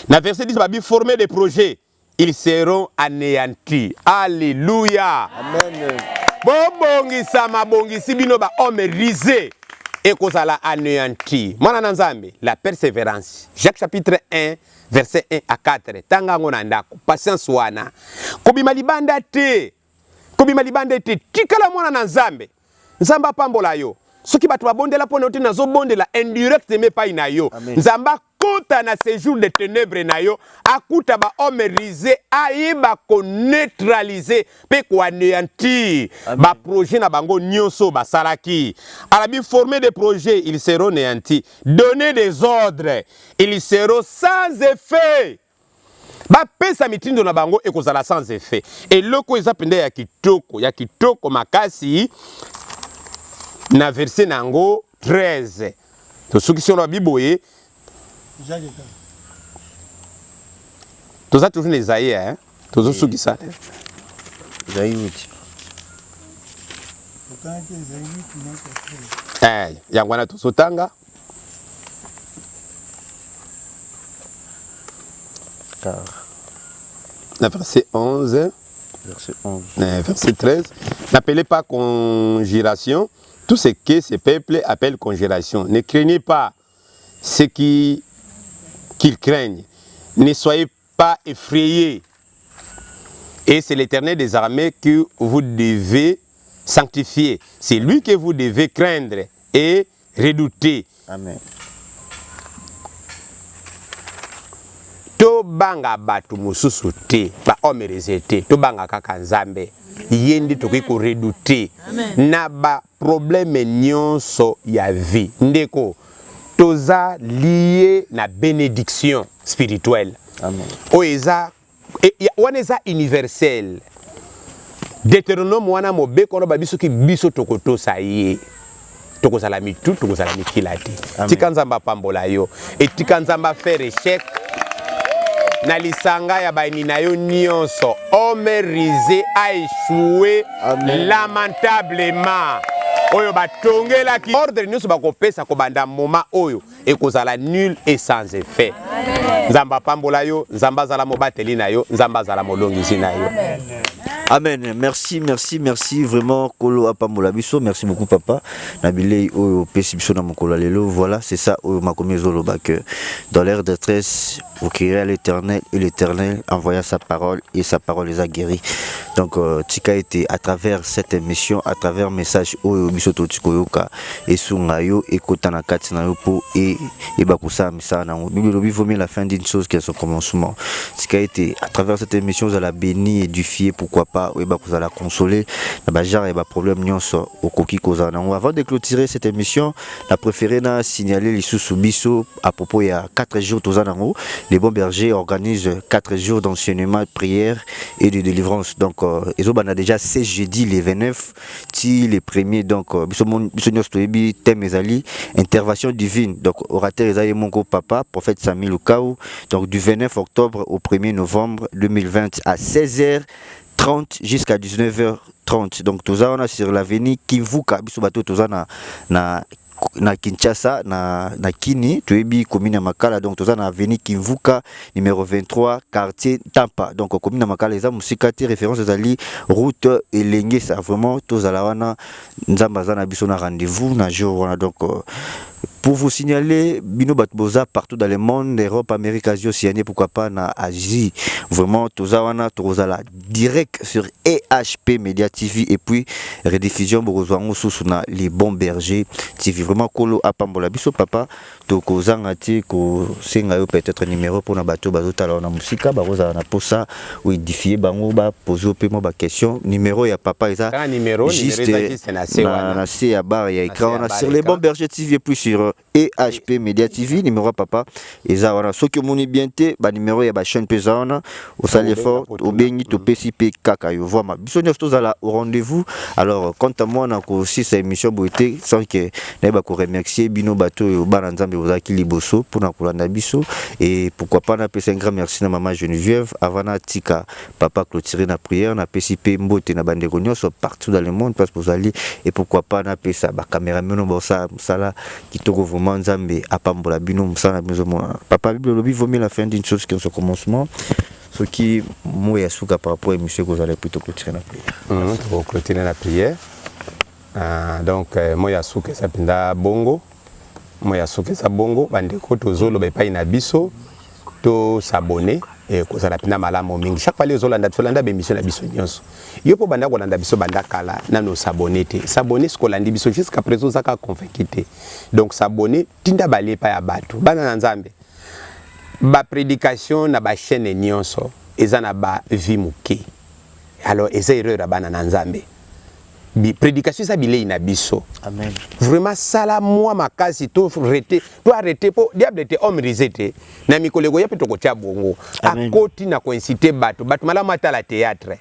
Na verset 10, babi former des projets, ils seront anéantis. Alléluia. Amen. Bongisa ma bongisi bino ba homme risé. Et kozala anéanti. Mwana nanzambe, la persévérance. Jacques chapitre 1, verset 1 à 4. Tanga ngona ndako, patience wana. Kobima libanda te. Kobima libanda te. Tikala mwana nanzambe. Nzamba pambola yo. Soki batu babondela pona ote nazo bondela indirect me pa ina yo. Nzamba kota na séjour de ténèbres na yo. Akuta ba homme risé aiba ko neutraliser pe ko anéantir ba projet na bango nyonso ba salaki. Arabi former des projets, ils seront anéantis. Donner des ordres, ils seront sans effet. Ba pesa mitindo na bango ekozala sans effet. Et loko ezapende ya kitoko makasi na verset nango 13. To soki si on a biboye toza toujours les Esaïe hein tozo soki ça Esaïe 8 yangwana tosotanga verset 11 verset 13 n'appelez pas conjuration tout ce que ces peuples appellent conjuration. Ne craignez pas ce qu'ils craignent. Ne soyez pas effrayés. Et c'est l'Éternel des armées que vous devez sanctifier. C'est lui que vous devez craindre et redouter. Amen. To banga batu mususu te, ba omereze te, to banga kaka nzambe. Yendi toki ko redouter. Na ba problème nyonso ya vie. Ndeko toza lié na bénédiction spirituelle. Amen. Oeza waneza universel. Deutéronome wana mobe kono ba biso ki biso tokoto saye. Toko sala mitu, toko sala mikilati. Tikanzamba pambola yo. Et tikanzamba faire échec. Na lisanga ya baini na yo nyonso homme risé a échoué lamentablement. Oyo batongela ki ordre nyonso bakopesa ko banda moment oyo ekozala nul et sans effet. Nzamba pambola yo, nzamba zala mobateli na yo, nzamba zala molongisi na yo. Amen. Merci, merci, merci. Vraiment, Kolo Apambola Biso. Merci beaucoup, papa. Nabile au Pesibiso na Mokola Lelo. Voilà, c'est ça, au Makomezolo, que dans l'ère de stress, vous criez à l'éternel et l'éternel envoya sa parole et sa parole les a guéris. Donc, Tika était à travers cette émission, à travers message au Bisoto Tikoyoka et Sungayo et Kotana Katsinayopo et Bakusa Misana. Il vaut mieux la fin d'une chose qu'à son commencement. Tika était à travers cette émission, vous allez bénir et édifier, pourquoi pas, vous allez consoler. Il y a problème au Koki Kozana. Avant de clôturer cette émission, la préférée n'a signalé les sous-biso à propos il y a 4 jours, les bons bergers organisent 4 jours d'enseignement, de prière et de délivrance. Donc, ils ont déjà 16 jeudi, les 29, les premiers. Donc, thème intervention divine. Donc, orateur Esaïe Mongo Papa, prophète Sami Lukaou. Donc, du 29 octobre au 1er novembre 2020 à 16h30 jusqu'à 19h30. Donc, tout ça, on a sur l'avenue Kivuka, bisobato, tout ça, na Kinshasa na Kini tuebi commune Makala, donc toza na avenue Kivuka numéro 23 quartier Tampa. Donc commune Makala eza musikati référence ezali route Elenge, ça vraiment tozala wana nzamba za na biso na rendez-vous na jour wana. Donc pour vous signaler, Bino Batboza partout dans le monde, Europe, Amérique, Asie, Océanie, pourquoi pas na Asie. Vraiment, Tozawana, Tozala, direct sur EHP Media TV et puis rediffusion Borozwango sous les bons bergers TV. Vraiment, Kolo Apambola Biso Papa, Toko Zangati, Ko Sengayo peut-être numéro pour na bateau, Bazota, la musique, Baroza, na posa, ou édifier, Bango, poser au paiement, question. Numéro, il y a Papa, il y a numéro, juste na C à barre, il y a écran, sur les bons bergers TV et puis sur EHP Media TV, numéro papa, et ça, voilà, ce que mon bien té, numéro, il y a chaîne pesana, au salifort, au béni, au PCP, kaka, yo, voit ma bisognos tous à la au rendez-vous. Alors, quant à moi, on a aussi cette émission beauté, sans que n'aie pas remercier Bino Bateau et au Baranzambe, aux Akili Bosso, pour na Kulanda Bisso, et pourquoi pas, on a un grand merci à maman Geneviève, Avana Tika, papa clôturé na prière, na PCP Mbote, na Bandegonios, partout dans le monde, parce que vous allez, et pourquoi pas, on a ça, caméra, ça là, qui te vraiment Nzambe Apambola Bino Msana Bizomona. Papa Bible vaut mieux la fin d'une chose qu'un commencement. Ce qui moi yasuka par rapport à monsieur que vous allez plutôt clôturer la prière. Pour clôturer la prière. Donc moi yasuka ça pinda bongo. Moi yasuka ça bongo bandeko tozolo be pa ina biso to s'abonner et ko ça la pinda malamu mingi. Chaque fois les Zolanda be mission na biso nyonso. Yo po banda ko landa biso banda kala na no s'abonner te. S'abonner ce ko landi biso jusqu'à présent ça ka convainquité. Donc s'abonner tinda balé pa ya batu. Bana nzambe. Ba prédication na ba chaîne nyonso ezana ba vie muke. Alors eza erreur bana nzambe. Bi prédication ça bilé ina biso. Amen. Vraiment sala moi makasi to arrêter pour diable te homme risete na mikolego ya petoko tia bongo. Akoti na coïnciter batu mala mata la théâtre.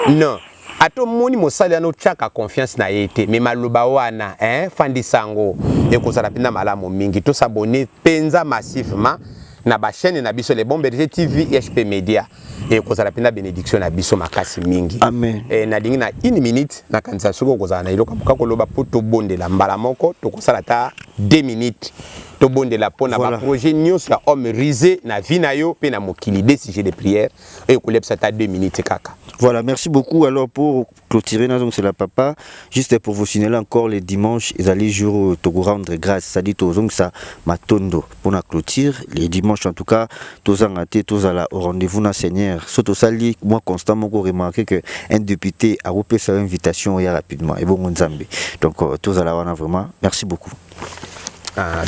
Non. Ato moni mosali ano chaka confiance na yete mais maloba wana fandi sango e ko sala pinda malamu mingi to s'abonner penza massivement na ba chaîne na biso les bons bergers TV EHP Media et ko sala pinda bénédiction na biso makasi mingi. Amen. Na dingi na 1 minute na kanisa soko ko zana iloka buka ko loba poto bondela mbala moko to ko sala ta 2 minutes to bondela pona ba projet nyos ya homme risé na vie na yo pe na mokili des sujets de prière et ko lepsa ta 2 minutes kaka. Voilà, merci beaucoup. Alors pour clôturer, donc c'est la papa, juste pour vous signaler encore les dimanches, ils allaient jour te rendre grâce, ça dit aux donc ça matondo pour la clôture, les dimanches en tout cas, tous en athée, tous à la au rendez-vous na Seigneur. Surtout ça, moi constamment remarqué que un député a repéré sa invitation hier rapidement et bon Nzambe. Donc tous à la wana vraiment, merci beaucoup.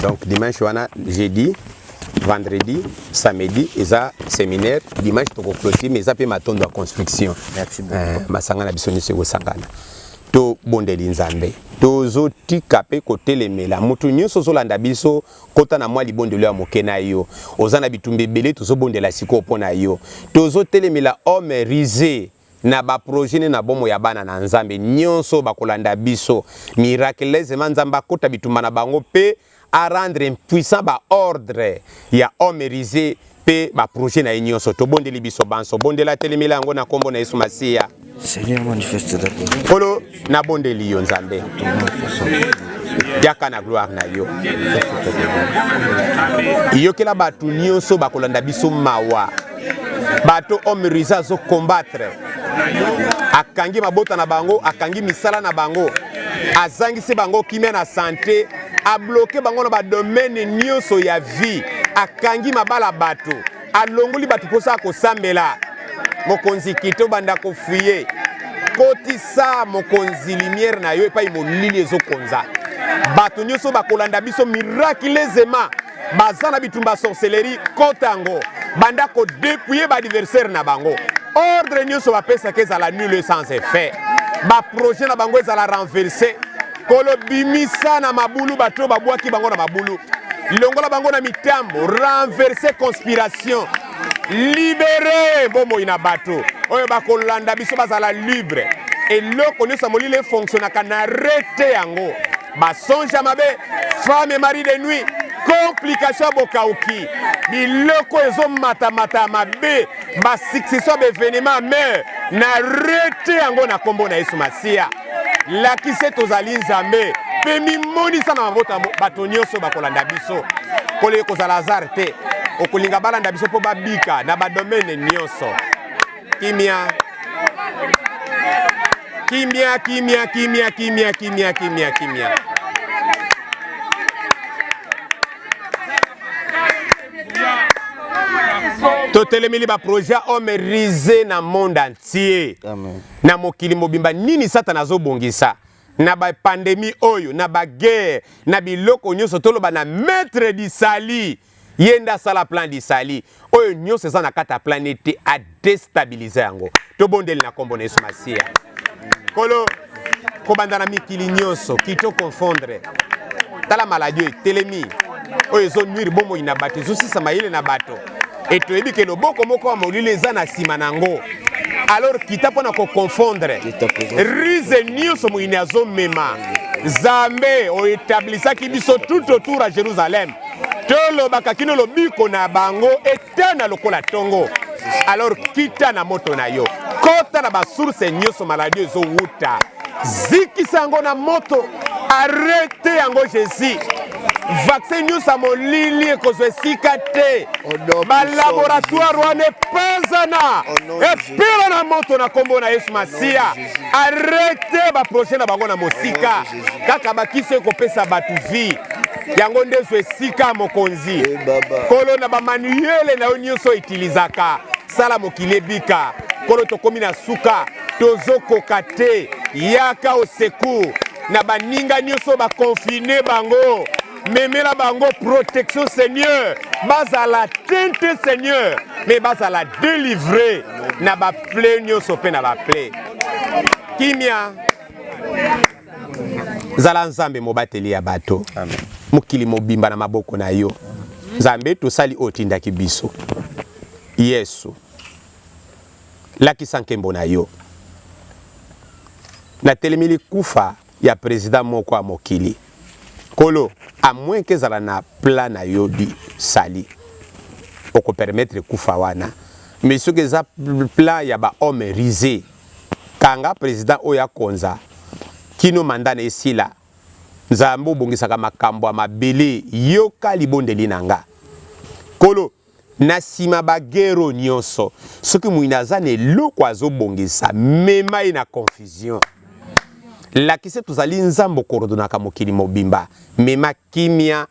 Donc dimanche wana jeudi vendredi, samedi, eza séminaire, dimanche to clôture mais ça peut m'attendre à construction. Merci beaucoup. Masangana bisoni se sangana. To bondeli nzambe. Tozo tikape kote lemela. Mutu nyonso zolanda biso kota na mwa libondelo ya mokena yo. Ozana bitumbe belé tozo bondela siko pona yo. Tozo telemela homme risé. Na ba projet na bomo ya bana na nzambe nyonso bakolanda biso miraculeusement nzamba kota bitumba na bango pe à rendre impuissant ba ordre ya homme risé pe ba projet na nyonso to bondeli biso banso bondela telemela yango na kombo na Yesu Masia. Seigneur manifeste d'accord. Polo na bondeli yo nzambe. Yaka na gloire na yo. Yo kela batu nyonso bakolanda biso mawa. bato homme risa zo combattre akangi mabota na bango akangi misala na bango azangisi bango kimia na santé a bloqué bango na ba domaine nyonso ya vie akangi mabala bato alongoli bato posa ko sambela mokonzi kito banda ko fuye kotisa mokonzi lumière na yo epai molili ezokonza bato nyonso bakolanda biso miraculeusement baza na bitumba sorcellerie kotango banda ko dépouiller ba adversaire na bango ordre nyonso bapesaka ezala nul sans effet baprojet na bango ezala renversé kolo bimisa na mabulu bato babwaki bango na mabulu longola bango na mitambo renverser conspiration libérer bomoi na bato oyo bakolanda biso bazala libre eloko nyonso molile fonctionnaka na rete yango basonge ya mabe femme et mari de nuit complication ya bokauki biloko ezomatamata mabe basuccession bevenema mer na rete yango na nkombo na Yesu Masiya lakise tozali nzambe mpe mimonisa na mabota bato nyonso bakolanda biso kole kozala hazard te okolinga balanda biso mpo babika na badomene nyonso kimia kimia kimia kimia kimia kimia kimia kimia totelemeli baprojet homme risé na monde entier. Amen. Na mokili mobimba nini satana azobongisa na ba pandémie oyo na ba guerre na biloko nyonso toloba na maître du sali yenda sala plan du sali oyo nyonso eza na kata planète a déstabiliser yango tobondeli na kombo na Yesu Masiya kolo kobanda na mikili nyonso kito confondre tala maladie telemi oyo ezo nuire bomoi na bato ezosisa mayele na bato et toyebi ke loboko moko wa molili eza na nsima nango alors kita mpona koconfondre rise nyonso moyini azomema nzambe oétablisaki biso tout autour à Jérusalem tolobaka kino lobiko na bango etana lokola tongo alors kita na moto na yo kota na basource nyonso maladi ezowuta zikisa yango na moto arrete yango Jésus vaccin nyonso molili ekozwa esika te balaboratoire wana epazana epela na moto na nkombo na Yesu Masiya arrete baprojet na bango na mosika kaka bakisi ekopesa bato vie yango nde ezwa esika mokonzi kolo na bamanuele na yo nyonso etilizaka sala mokili ebika kolo tokomi na suka tozokoka te yaka osecours na baninga nyonso bakonfine bango memela bango protection Seigneur bazala tente Seigneur mais bazala délivrer na ba plaie nyonso pe na ba plaie kimia zala nzambe mobateli ya bato amen mokili mobimba na maboko na yo nzambe tosali otindaki biso Yesu lakisa nkembo na yo na telemili kufa ya président moko ya mokili kolo à moins que zala na plan na yo di sali oko permettre kufa wana mais ce que za plan ya ba homme risé kanga président oya konza kino mandana esila nzambo bongisaka makambo ya mabele yoka libondeli nanga kolo na sima bagero nyonso soki muina za ne loko azobongisa mema ina confusion lakise tozali nzambo korodonaka mokili mobimba mema kimia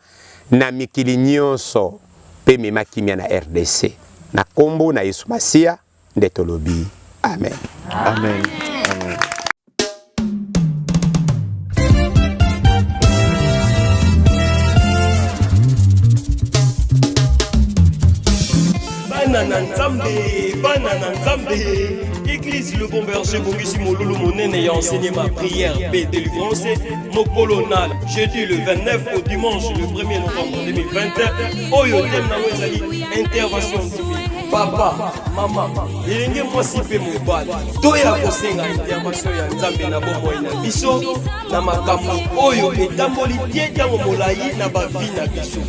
na mikili nyonso pe mema kimia na RDC na kombo na Yesu Masiya nde tolobi amen amen amen. Banana Nzambe, Église Le Bon Berger, Bongissimo Lulu Monene et enseigné ma prière, paix, délivrance, Mokolonal, jeudi le 29 au dimanche le 1er novembre 2020, Oyo Tem Nawezali, intervention divine. Papa, maman, il moi si peu mon bal, Toya Kosenga, intervention ya Nzambe na bomo na biso, na makambo, Oyo et Tamboli, Tietia Momolayi, na bavi na biso.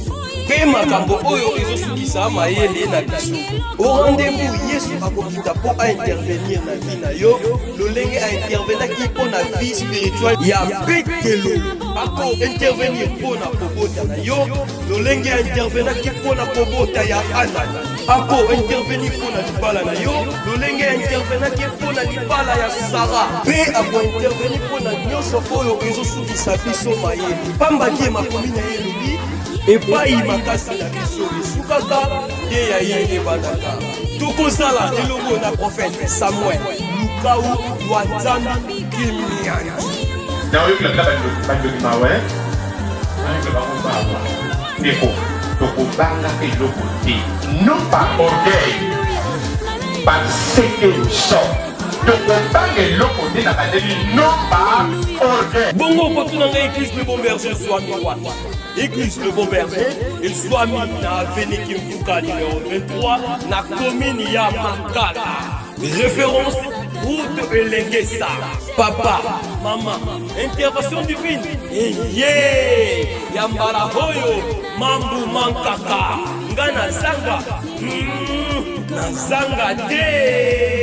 mpe makambo oyo ezosukisa mayele na biso au rendez-vous yesu akokita mpo aintervenir na vie na yo lolenge aintervenaki mpo na vie spirituelle ya petelo ako intervenir mpo na kobota na yo lolenge aintervenaki mpo na kobota ya ana ako intervenir mpo na libala na yo lolenge aintervenaki mpo na libala ya sara mpe ako intervenir mpo na nyonso oyo ezosukisa biso mayele pambaki makomi na ye lobi epai makasi na biso esukaka te ya ye ebandaka tokozala elongo na prophète samuel lukau lwa nzambe kimiani naoyoki na bandokima we nayoki bakomba awa ndeko tokobangaka eloko te non par orgueil par ce que nous sommes tokobanga eloko te na bandeli non par orgueil bongo kotuna ngai église le bon berger zwami wana église le bon berger ezwami na aveni kimfuka numéro 23 na commune ya makala référence route elengesa papa mama intervention divine eye ya mbala oyo mambu mankaka nga nazanga te